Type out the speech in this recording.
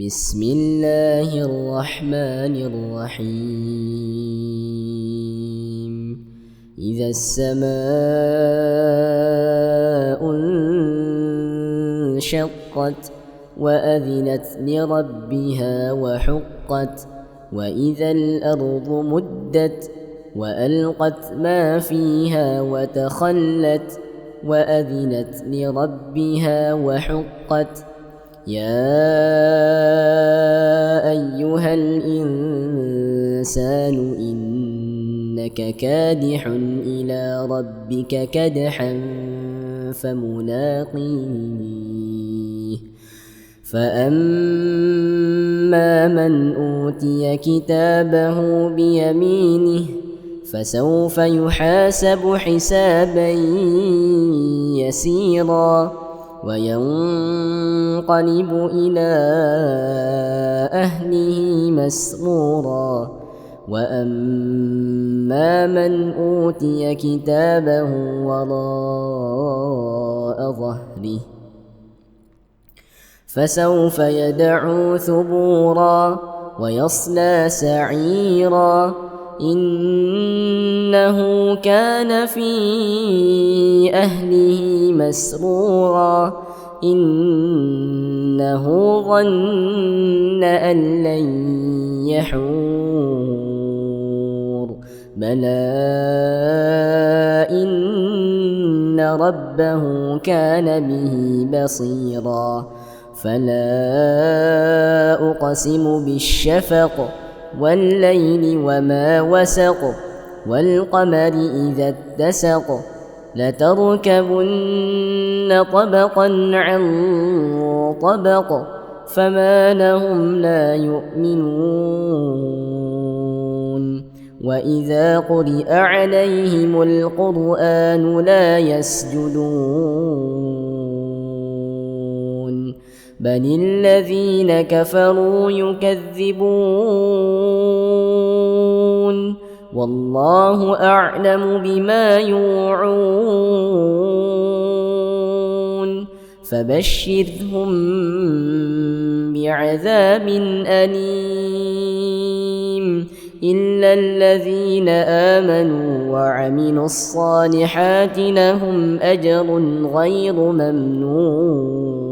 بسم الله الرحمن الرحيم إذا السماء انشقت وأذنت لربها وحقت وإذا الأرض مدت وألقت ما فيها وتخلت وأذنت لربها وحقت يا أيها الإنسان إنك كادح إلى ربك كدحا فملاقيه فأما من أوتي كتابه بيمينه فسوف يحاسب حسابا يسيرا وينقلب إلى أهله مسرورا وأما من أوتي كتابه وراء ظهره فسوف يدعو ثبورا ويصلى سعيرا إنه كان في أهله مسرورا إنه ظن أن لن يحور بلى إن ربه كان به بصيرا فلا أقسم بالشفق والليل وما وسق والقمر إذا اتسق لتركبن طبقا عن طبق فما لهم لا يؤمنون وإذا قرئ عليهم القرآن لا يسجدون بل الذين كفروا يكذبون والله أعلم بما يوعون فبشرهم بعذاب أليم إلا الذين آمنوا وعملوا الصالحات لهم أجر غير ممنون.